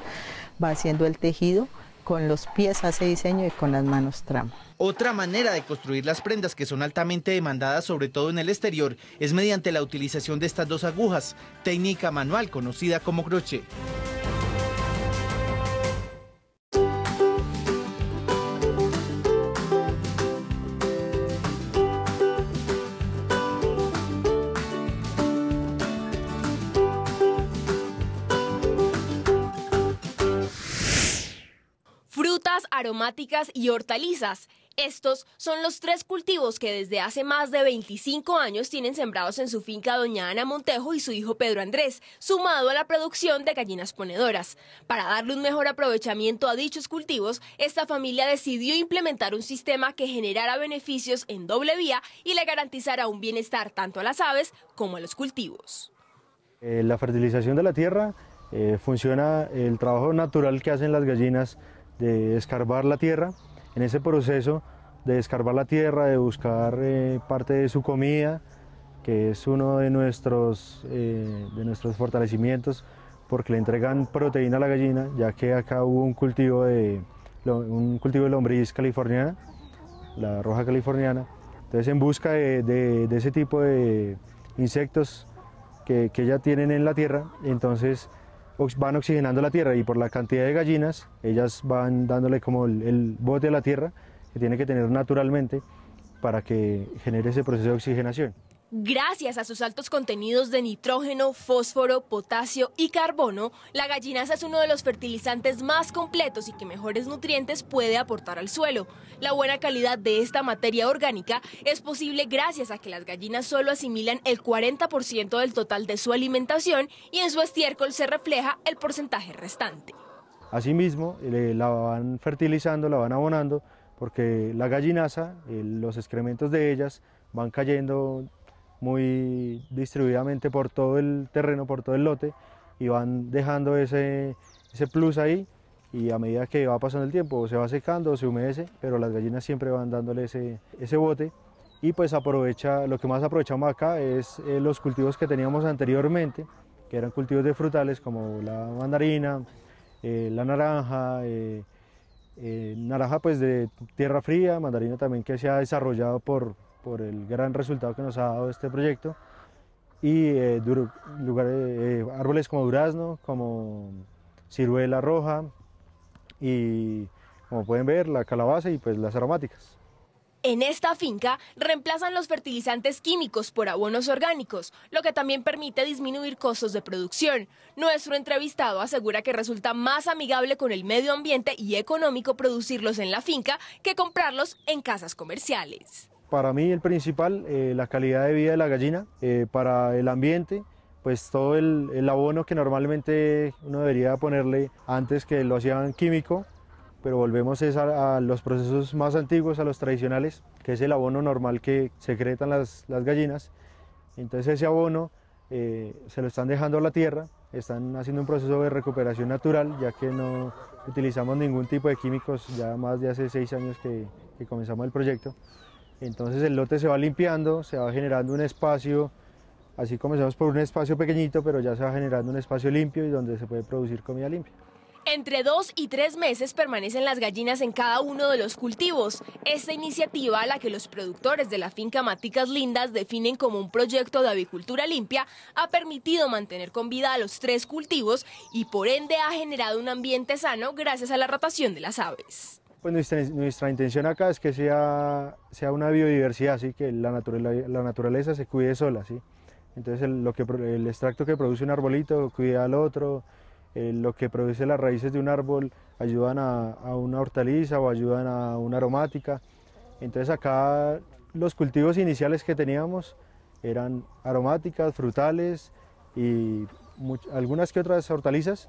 va haciendo el tejido. Con los pies hace diseño y con las manos trama. Otra manera de construir las prendas que son altamente demandadas, sobre todo en el exterior, es mediante la utilización de estas 2 agujas, técnica manual conocida como crochet. Aromáticas y hortalizas. Estos son los 3 cultivos que desde hace más de 25 años tienen sembrados en su finca doña Ana Montejo y su hijo Pedro Andrés, sumado a la producción de gallinas ponedoras. Para darle un mejor aprovechamiento a dichos cultivos, esta familia decidió implementar un sistema que generara beneficios en doble vía y le garantizara un bienestar tanto a las aves como a los cultivos. La fertilización de la tierra funciona el trabajo natural que hacen las gallinas de escarbar la tierra. En ese proceso de escarbar la tierra, de buscar parte de su comida, que es uno de nuestros fortalecimientos, porque le entregan proteína a la gallina, ya que acá hubo un cultivo de lombriz californiana, la roja californiana. Entonces, en busca de ese tipo de insectos que ya tienen en la tierra, entonces van oxigenando la tierra, y por la cantidad de gallinas ellas van dándole como el bote a la tierra que tiene que tener naturalmente para que genere ese proceso de oxigenación. Gracias a sus altos contenidos de nitrógeno, fósforo, potasio y carbono, la gallinaza es uno de los fertilizantes más completos y que mejores nutrientes puede aportar al suelo. La buena calidad de esta materia orgánica es posible gracias a que las gallinas solo asimilan el 40% del total de su alimentación y en su estiércol se refleja el porcentaje restante. Asimismo, la van fertilizando, la van abonando, porque la gallinaza, los excrementos de ellas van cayendo muy distribuidamente por todo el terreno, por todo el lote, y van dejando ese plus ahí, y a medida que va pasando el tiempo se va secando o se humedece, pero las gallinas siempre van dándole ese bote. Y pues lo que más aprovechamos acá es los cultivos que teníamos anteriormente, que eran cultivos de frutales como la mandarina, la naranja, naranja pues de tierra fría, mandarina también que se ha desarrollado por el gran resultado que nos ha dado este proyecto, y árboles como durazno, como ciruela roja, y como pueden ver la calabaza y pues las aromáticas. En esta finca reemplazan los fertilizantes químicos por abonos orgánicos, lo que también permite disminuir costos de producción. Nuestro entrevistado asegura que resulta más amigable con el medio ambiente y económico producirlos en la finca que comprarlos en casas comerciales. Para mí el principal, la calidad de vida de la gallina, para el ambiente, pues todo el abono que normalmente uno debería ponerle antes, que lo hacían químico, pero volvemos a los procesos más antiguos, a los tradicionales, que es el abono normal que secretan las gallinas. Entonces ese abono se lo están dejando a la tierra, están haciendo un proceso de recuperación natural, ya que no utilizamos ningún tipo de químicos, ya más de hace 6 años que comenzamos el proyecto. Entonces el lote se va limpiando, se va generando un espacio, así comenzamos por un espacio pequeñito, pero ya se va generando un espacio limpio y donde se puede producir comida limpia. Entre 2 y 3 meses permanecen las gallinas en cada uno de los cultivos. Esta iniciativa, a la que los productores de la finca Maticas Lindas definen como un proyecto de avicultura limpia, ha permitido mantener con vida a los 3 cultivos y por ende ha generado un ambiente sano gracias a la rotación de las aves. Pues nuestra intención acá es que sea una biodiversidad, ¿sí? Que la naturaleza se cuide sola, ¿sí? Entonces el extracto que produce un arbolito cuida al otro. Lo que produce las raíces de un árbol ayudan a una hortaliza o ayudan a una aromática. Entonces acá los cultivos iniciales que teníamos eran aromáticas, frutales y algunas que otras hortalizas,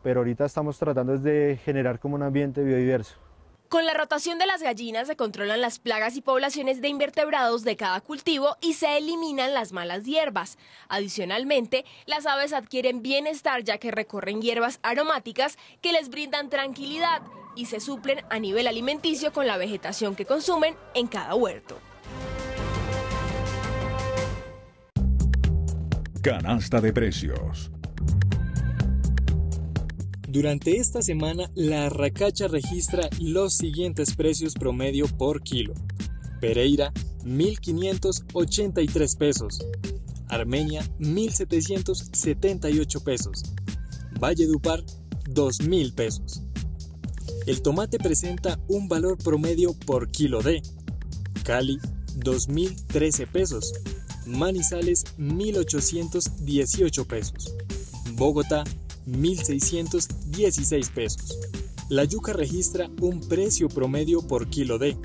pero ahorita estamos tratando de generar como un ambiente biodiverso. Con la rotación de las gallinas se controlan las plagas y poblaciones de invertebrados de cada cultivo y se eliminan las malas hierbas. Adicionalmente, las aves adquieren bienestar ya que recorren hierbas aromáticas que les brindan tranquilidad y se suplen a nivel alimenticio con la vegetación que consumen en cada huerto. Canasta de precios. Durante esta semana, la Arracacha registra los siguientes precios promedio por kilo. Pereira, 1.583 pesos. Armenia, 1.778 pesos. Valledupar, 2.000 pesos. El tomate presenta un valor promedio por kilo de Cali, 2.013 pesos. Manizales, 1.818 pesos. Bogotá, 1.616 pesos. La yuca registra un precio promedio por kilo de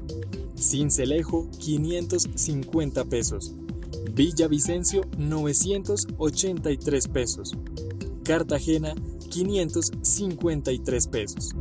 Sincelejo, 550 pesos. Villavicencio, 983 pesos. Cartagena, 553 pesos.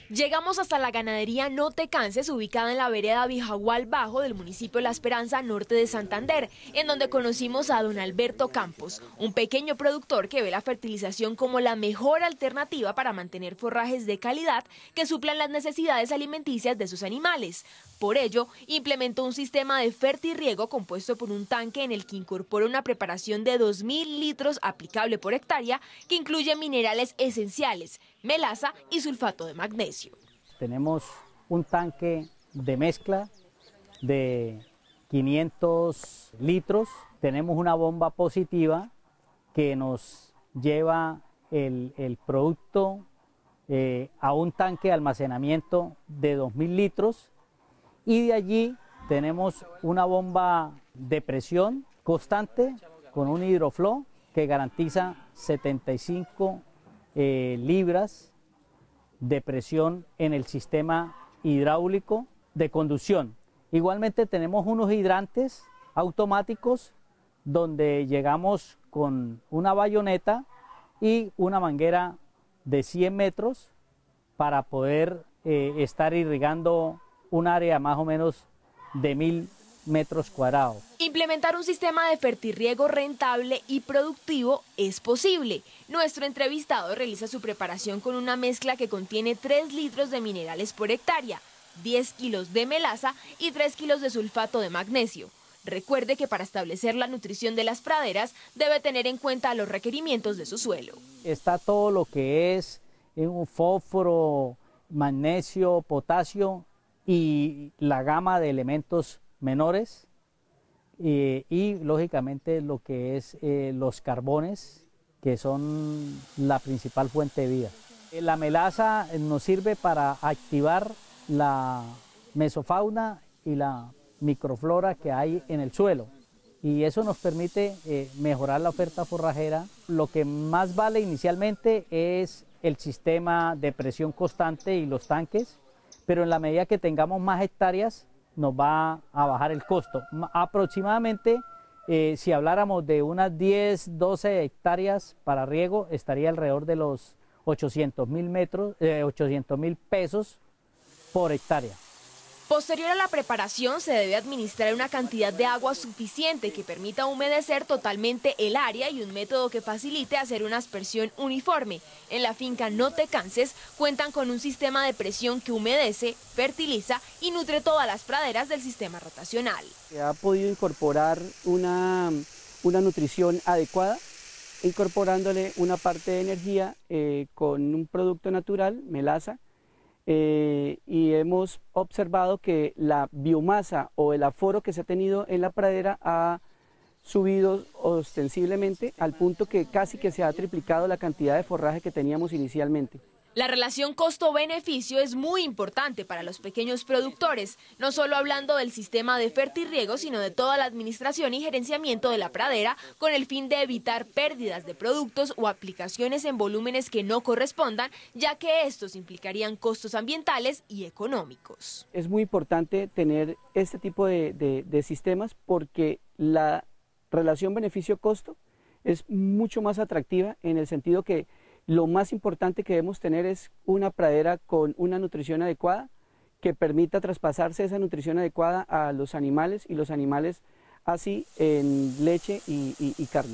Llegamos hasta la ganadería No Te Canses, ubicada en la vereda Bijagual Bajo del municipio La Esperanza, norte de Santander, en donde conocimos a don Alberto Campos, un pequeño productor que ve la fertilización como la mejor alternativa para mantener forrajes de calidad que suplan las necesidades alimenticias de sus animales. Por ello, implementó un sistema de fertirriego compuesto por un tanque en el que incorpora una preparación de 2.000 litros aplicable por hectárea que incluye minerales esenciales, melaza y sulfato de magnesio. Tenemos un tanque de mezcla de 500 litros, tenemos una bomba positiva que nos lleva el producto a un tanque de almacenamiento de 2.000 litros y de allí tenemos una bomba de presión constante con un hidroflow que garantiza 75 libras de presión en el sistema hidráulico de conducción. Igualmente tenemos unos hidrantes automáticos donde llegamos con una bayoneta y una manguera de 100 metros para poder estar irrigando un área más o menos de 1.000 metros cuadrados. Implementar un sistema de fertirriego rentable y productivo es posible. Nuestro entrevistado realiza su preparación con una mezcla que contiene 3 litros de minerales por hectárea, 10 kilos de melaza y 3 kilos de sulfato de magnesio. Recuerde que para establecer la nutrición de las praderas debe tener en cuenta los requerimientos de su suelo. Está todo lo que es un fósforo, magnesio, potasio y la gama de elementos menores y lógicamente lo que es los carbones, que son la principal fuente de vida. La melaza nos sirve para activar la mesofauna y la microflora que hay en el suelo y eso nos permite mejorar la oferta forrajera. Lo que más vale inicialmente es el sistema de presión constante y los tanques, pero en la medida que tengamos más hectáreas nos va a bajar el costo. Aproximadamente, si habláramos de unas 10, 12 hectáreas para riego, estaría alrededor de los 800.000 pesos por hectárea. Posterior a la preparación se debe administrar una cantidad de agua suficiente que permita humedecer totalmente el área y un método que facilite hacer una aspersión uniforme. En la finca No Te Canses cuentan con un sistema de presión que humedece, fertiliza y nutre todas las praderas del sistema rotacional. Se ha podido incorporar una nutrición adecuada, incorporándole una parte de energía con un producto natural, melaza, y hemos observado que la biomasa o el aforo que se ha tenido en la pradera ha subido ostensiblemente al punto que casi que se ha triplicado la cantidad de forraje que teníamos inicialmente. La relación costo-beneficio es muy importante para los pequeños productores, no solo hablando del sistema de fertirriego, sino de toda la administración y gerenciamiento de la pradera, con el fin de evitar pérdidas de productos o aplicaciones en volúmenes que no correspondan, ya que estos implicarían costos ambientales y económicos. Es muy importante tener este tipo de sistemas porque la relación beneficio-costo es mucho más atractiva en el sentido que lo más importante que debemos tener es una pradera con una nutrición adecuada que permita traspasarse esa nutrición adecuada a los animales y los animales así en leche y carne.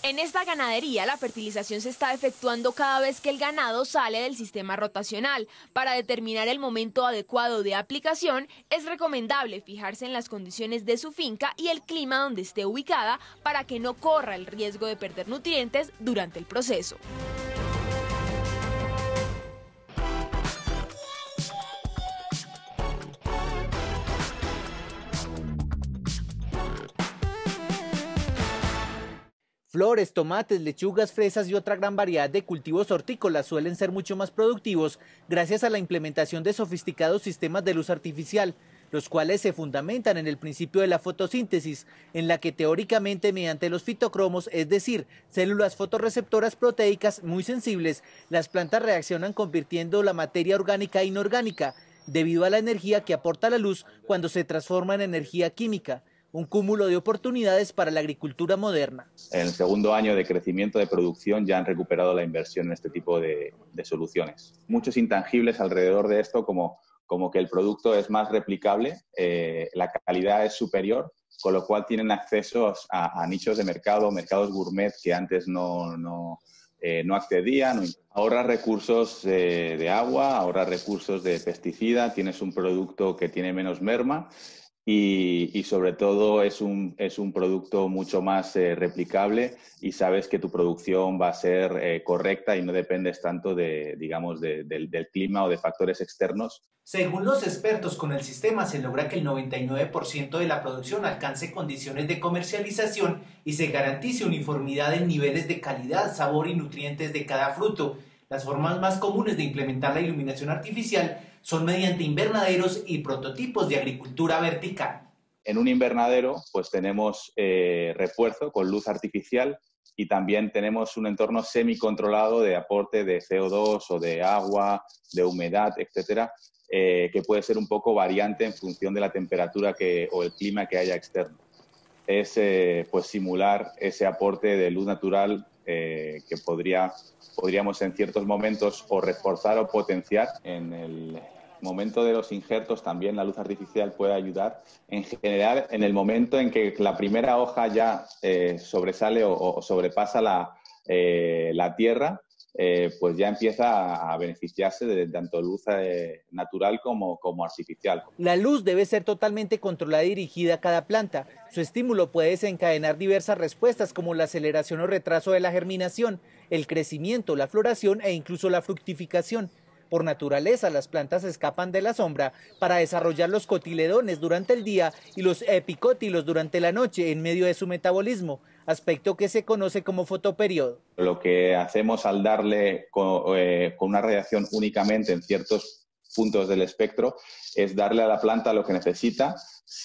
En esta ganadería la fertilización se está efectuando cada vez que el ganado sale del sistema rotacional. Para determinar el momento adecuado de aplicación es recomendable fijarse en las condiciones de su finca y el clima donde esté ubicada para que no corra el riesgo de perder nutrientes durante el proceso. Flores, tomates, lechugas, fresas y otra gran variedad de cultivos hortícolas suelen ser mucho más productivos gracias a la implementación de sofisticados sistemas de luz artificial, los cuales se fundamentan en el principio de la fotosíntesis, en la que teóricamente mediante los fitocromos, es decir, células fotorreceptoras proteicas muy sensibles, las plantas reaccionan convirtiendo la materia orgánica a inorgánica, debido a la energía que aporta la luz cuando se transforma en energía química. Un cúmulo de oportunidades para la agricultura moderna. En el segundo año de crecimiento de producción ya han recuperado la inversión en este tipo de soluciones. Muchos intangibles alrededor de esto, como que el producto es más replicable, la calidad es superior, con lo cual tienen acceso a nichos de mercado, mercados gourmet que antes no accedían. Ahorra recursos de agua, ahorra recursos de pesticida, tienes un producto que tiene menos merma. Y sobre todo es un producto mucho más replicable y sabes que tu producción va a ser correcta y no dependes tanto del clima o de factores externos. Según los expertos, con el sistema se logra que el 99% de la producción alcance condiciones de comercialización y se garantice uniformidad en niveles de calidad, sabor y nutrientes de cada fruto. Las formas más comunes de implementar la iluminación artificial son mediante invernaderos y prototipos de agricultura vertical. En un invernadero pues tenemos refuerzo con luz artificial y también tenemos un entorno semicontrolado de aporte de CO2 o de agua, de humedad, etcétera, que puede ser un poco variante en función de la temperatura o el clima que haya externo. Es pues simular ese aporte de luz natural que podríamos en ciertos momentos o reforzar o potenciar. En el momento de los injertos también la luz artificial puede ayudar. En general, en el momento en que la primera hoja ya sobresale o sobrepasa la tierra, pues ya empieza a beneficiarse de tanto luz natural como artificial. La luz debe ser totalmente controlada y dirigida a cada planta. Su estímulo puede desencadenar diversas respuestas como la aceleración o retraso de la germinación, el crecimiento, la floración e incluso la fructificación. Por naturaleza, las plantas escapan de la sombra para desarrollar los cotiledones durante el día y los epicótilos durante la noche en medio de su metabolismo, aspecto que se conoce como fotoperiodo. Lo que hacemos al darle con una radiación únicamente en ciertos puntos del espectro es darle a la planta lo que necesita,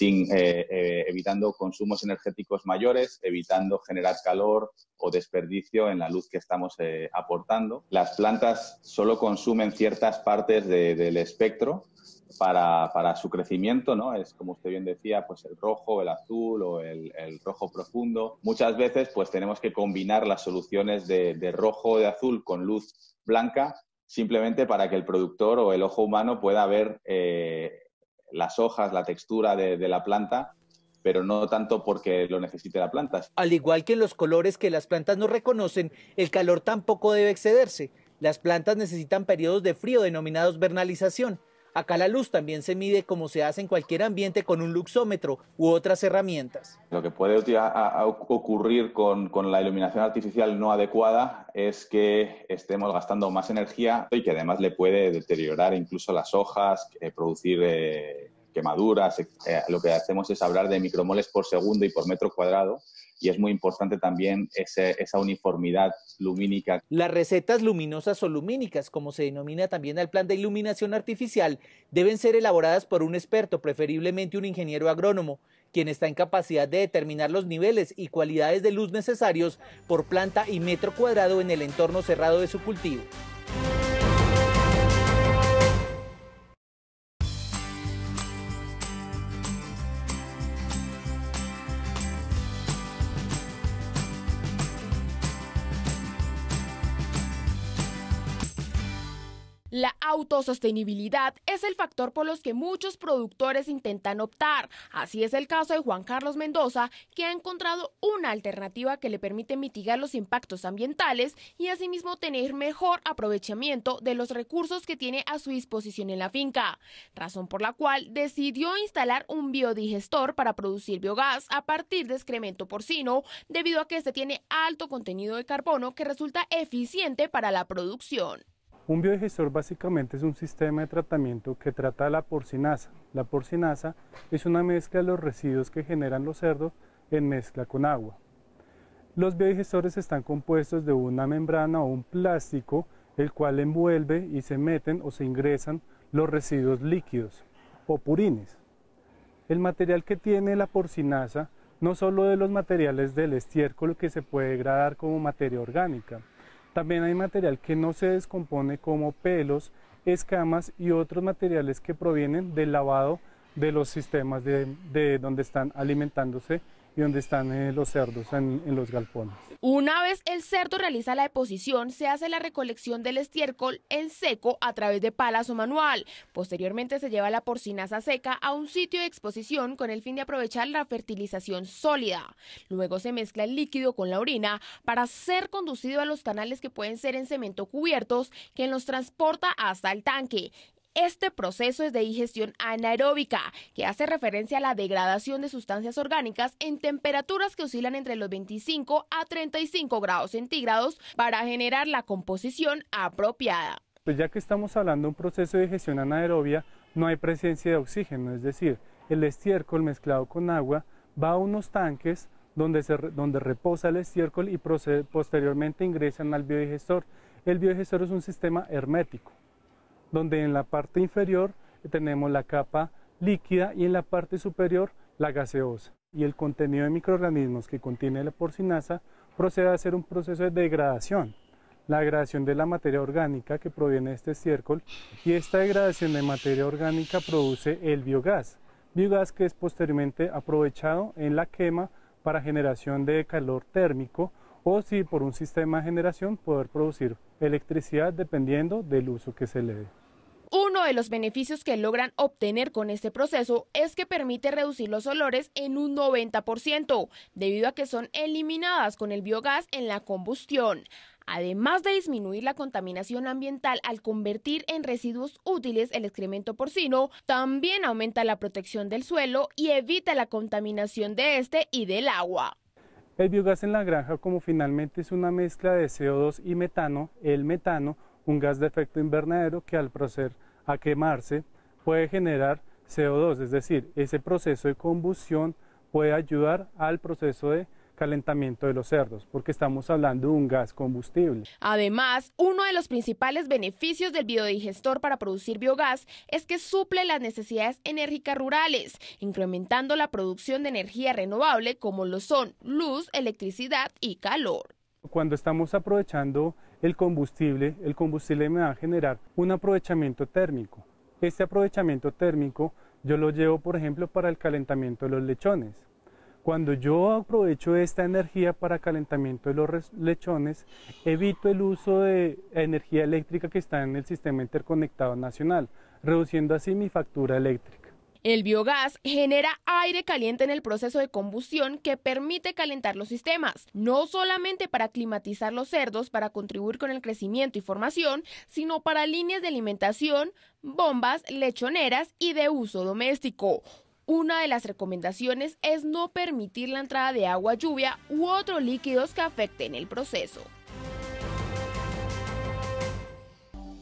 evitando consumos energéticos mayores, evitando generar calor o desperdicio en la luz que estamos aportando. Las plantas solo consumen ciertas partes del espectro para su crecimiento, ¿no? Es, como usted bien decía, pues el rojo, el azul o el rojo profundo. Muchas veces pues tenemos que combinar las soluciones de rojo o de azul con luz blanca simplemente para que el productor o el ojo humano pueda ver las hojas, la textura de la planta, pero no tanto porque lo necesite la planta. Al igual que en los colores que las plantas no reconocen, el calor tampoco debe excederse. Las plantas necesitan periodos de frío denominados vernalización. Acá la luz también se mide como se hace en cualquier ambiente con un luxómetro u otras herramientas. Lo que puede ocurrir con la iluminación artificial no adecuada es que estemos gastando más energía y que además le puede deteriorar incluso las hojas, producir quemaduras. Lo que hacemos es hablar de micromoles por segundo y por metro cuadrado, y es muy importante también esa uniformidad lumínica. Las recetas luminosas o lumínicas, como se denomina también al plan de iluminación artificial, deben ser elaboradas por un experto, preferiblemente un ingeniero agrónomo, quien está en capacidad de determinar los niveles y cualidades de luz necesarios por planta y metro cuadrado en el entorno cerrado de su cultivo. La autosostenibilidad es el factor por los que muchos productores intentan optar. Así es el caso de Juan Carlos Mendoza, que ha encontrado una alternativa que le permite mitigar los impactos ambientales y asimismo tener mejor aprovechamiento de los recursos que tiene a su disposición en la finca, razón por la cual decidió instalar un biodigestor para producir biogás a partir de excremento porcino, debido a que este tiene alto contenido de carbono que resulta eficiente para la producción. Un biodigestor básicamente es un sistema de tratamiento que trata la porcinasa. La porcinasa es una mezcla de los residuos que generan los cerdos en mezcla con agua. Los biodigestores están compuestos de una membrana o un plástico, el cual envuelve y se meten o se ingresan los residuos líquidos o purines. El material que tiene la porcinasa, no solo de los materiales del estiércol que se puede degradar como materia orgánica, también hay material que no se descompone como pelos, escamas y otros materiales que provienen del lavado de los sistemas de donde están alimentándose y donde están los cerdos en los galpones. Una vez el cerdo realiza la deposición, se hace la recolección del estiércol en seco a través de palas o manual. Posteriormente se lleva la porcinasa seca a un sitio de exposición con el fin de aprovechar la fertilización sólida. Luego se mezcla el líquido con la orina para ser conducido a los canales que pueden ser en cemento cubiertos, que los transporta hasta el tanque. Este proceso es de digestión anaeróbica, que hace referencia a la degradación de sustancias orgánicas en temperaturas que oscilan entre los 25 a 35 grados centígrados para generar la composición apropiada. Pues ya que estamos hablando de un proceso de digestión anaerobia, no hay presencia de oxígeno, es decir, el estiércol mezclado con agua va a unos tanques donde reposa el estiércol y posteriormente ingresan al biodigestor. El biodigestor es un sistema hermético, donde en la parte inferior tenemos la capa líquida y en la parte superior la gaseosa. Y el contenido de microorganismos que contiene la porcinasa procede a hacer un proceso de degradación. La degradación de la materia orgánica que proviene de este estiércol, y esta degradación de materia orgánica produce el biogás. Biogás que es posteriormente aprovechado en la quema para generación de calor térmico, o si por un sistema de generación poder producir electricidad dependiendo del uso que se le dé. Uno de los beneficios que logran obtener con este proceso es que permite reducir los olores en un 90%, debido a que son eliminadas con el biogás en la combustión. Además de disminuir la contaminación ambiental al convertir en residuos útiles el excremento porcino, también aumenta la protección del suelo y evita la contaminación de este y del agua. El biogás en la granja, como finalmente es una mezcla de CO2 y metano, el metano, un gas de efecto invernadero que al proceder a quemarse puede generar CO2, es decir, ese proceso de combustión puede ayudar al proceso de calentamiento de los cerdos, porque estamos hablando de un gas combustible. Además, uno de los principales beneficios del biodigestor para producir biogás es que suple las necesidades enérgicas rurales, incrementando la producción de energía renovable como lo son luz, electricidad y calor. Cuando estamos aprovechando el combustible me va a generar un aprovechamiento térmico. Este aprovechamiento térmico yo lo llevo, por ejemplo, para el calentamiento de los lechones. Cuando yo aprovecho esta energía para calentamiento de los lechones, evito el uso de energía eléctrica que está en el sistema interconectado nacional, reduciendo así mi factura eléctrica. El biogás genera aire caliente en el proceso de combustión que permite calentar los sistemas, no solamente para climatizar los cerdos para contribuir con el crecimiento y formación, sino para líneas de alimentación, bombas, lechoneras y de uso doméstico. Una de las recomendaciones es no permitir la entrada de agua, lluvia u otros líquidos que afecten el proceso.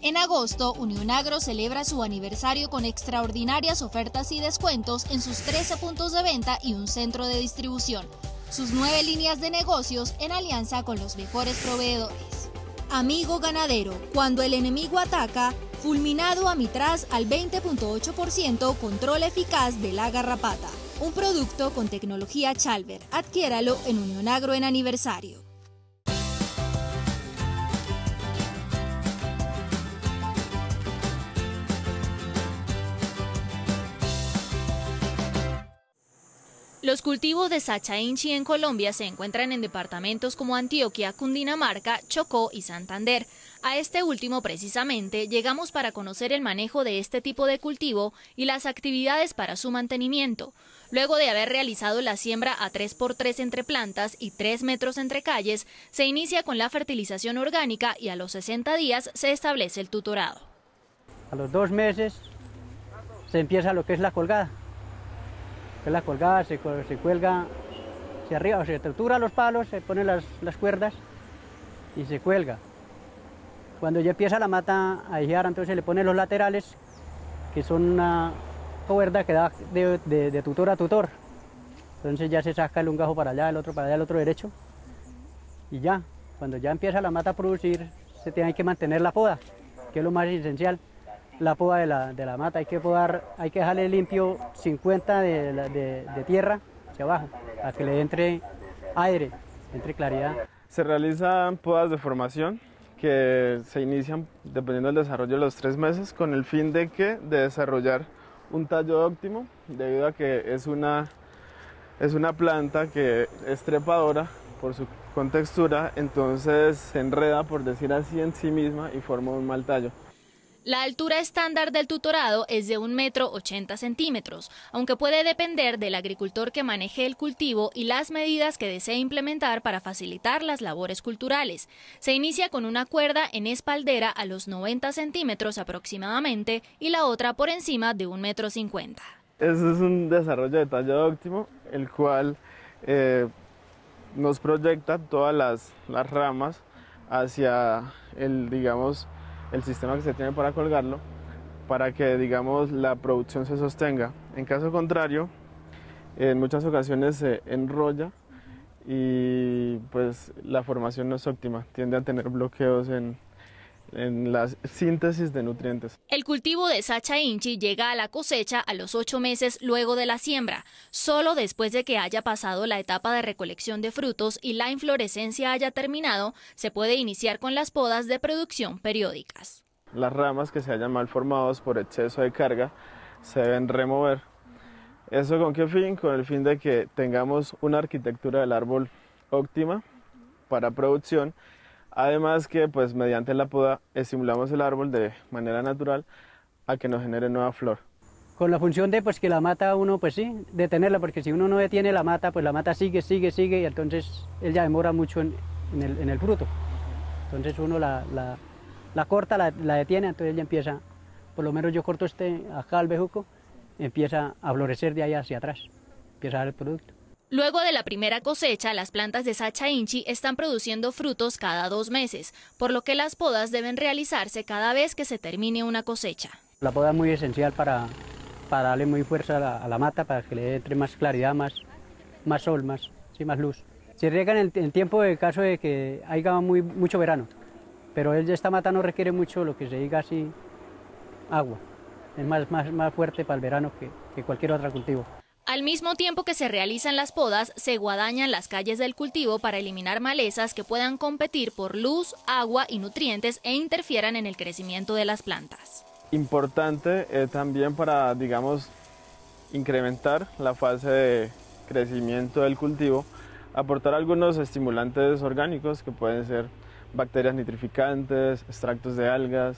En agosto, Unión Agro celebra su aniversario con extraordinarias ofertas y descuentos en sus 13 puntos de venta y un centro de distribución. Sus 9 líneas de negocios en alianza con los mejores proveedores. Amigo ganadero, cuando el enemigo ataca, fulminado a mitraz al 20.8%, control eficaz de la garrapata. Un producto con tecnología Chalver. Adquiéralo en Unión Agro en aniversario. Los cultivos de Sacha Inchi en Colombia se encuentran en departamentos como Antioquia, Cundinamarca, Chocó y Santander. A este último precisamente llegamos para conocer el manejo de este tipo de cultivo y las actividades para su mantenimiento. Luego de haber realizado la siembra a 3x3 entre plantas y 3 metros entre calles, se inicia con la fertilización orgánica y a los 60 días se establece el tutorado. A los 2 meses se empieza lo que es la colgada. La colgada se cuelga hacia arriba, o se tortura los palos, se ponen las cuerdas y se cuelga. Cuando ya empieza la mata a hijar, entonces se le ponen los laterales, que son una cuerda que da de tutor a tutor. Entonces ya se saca el un gajo para allá, el otro para allá, el otro derecho. Y ya, cuando ya empieza la mata a producir, se tiene que mantener la poda, que es lo más esencial. La poda de la mata, hay que dejarle limpio 50 de tierra hacia abajo, para que le entre aire, entre claridad. Se realizan podas de formación que se inician dependiendo del desarrollo de los 3 meses con el fin de desarrollar un tallo óptimo, debido a que es una planta que es trepadora por su contextura, entonces se enreda, por decir así, en sí misma y forma un mal tallo. La altura estándar del tutorado es de 1,80 m, aunque puede depender del agricultor que maneje el cultivo y las medidas que desee implementar para facilitar las labores culturales. Se inicia con una cuerda en espaldera a los 90 centímetros aproximadamente y la otra por encima de 1,50 m. Eso es un desarrollo de tallo óptimo, el cual nos proyecta todas las ramas hacia el sistema que se tiene para colgarlo, para que la producción se sostenga. En caso contrario, en muchas ocasiones se enrolla y pues la formación no es óptima, tiende a tener bloqueos en la síntesis de nutrientes. El cultivo de Sacha Inchi llega a la cosecha a los 8 meses luego de la siembra, solo después de que haya pasado la etapa de recolección de frutos y la inflorescencia haya terminado, se puede iniciar con las podas de producción periódicas. Las ramas que se hayan mal formados por exceso de carga se deben remover. ¿Eso con qué fin? Con el fin de que tengamos una arquitectura del árbol óptima para producción. Además que pues mediante la poda estimulamos el árbol de manera natural a que nos genere nueva flor. Con la función de que la mata uno, pues sí, detenerla, porque si uno no detiene la mata, pues la mata sigue y entonces él ya demora mucho en el fruto. Entonces uno la corta, la detiene, entonces ya empieza, por lo menos yo corto acá el bejuco, empieza a florecer de ahí hacia atrás, empieza a dar el producto. Luego de la primera cosecha, las plantas de Sacha Inchi están produciendo frutos cada 2 meses, por lo que las podas deben realizarse cada vez que se termine una cosecha. La poda es muy esencial para darle muy fuerza a la mata, para que le entre más claridad, más sol, más luz. Se riega en el tiempo de caso de que haya mucho verano, pero esta mata no requiere mucho, lo que se diga así, agua. Es más fuerte para el verano que cualquier otro cultivo. Al mismo tiempo que se realizan las podas, se guadañan las calles del cultivo para eliminar malezas que puedan competir por luz, agua y nutrientes e interfieran en el crecimiento de las plantas. Importante también para, incrementar la fase de crecimiento del cultivo, aportar algunos estimulantes orgánicos que pueden ser bacterias nitrificantes, extractos de algas,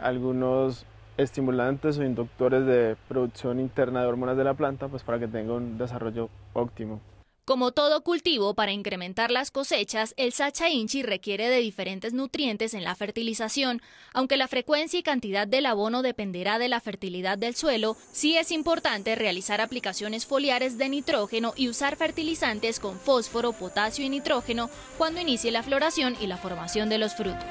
algunos estimulantes o inductores de producción interna de hormonas de la planta, pues para que tenga un desarrollo óptimo. Como todo cultivo, para incrementar las cosechas, el Sacha Inchi requiere de diferentes nutrientes en la fertilización. Aunque la frecuencia y cantidad del abono dependerá de la fertilidad del suelo, sí es importante realizar aplicaciones foliares de nitrógeno y usar fertilizantes con fósforo, potasio y nitrógeno cuando inicie la floración y la formación de los frutos.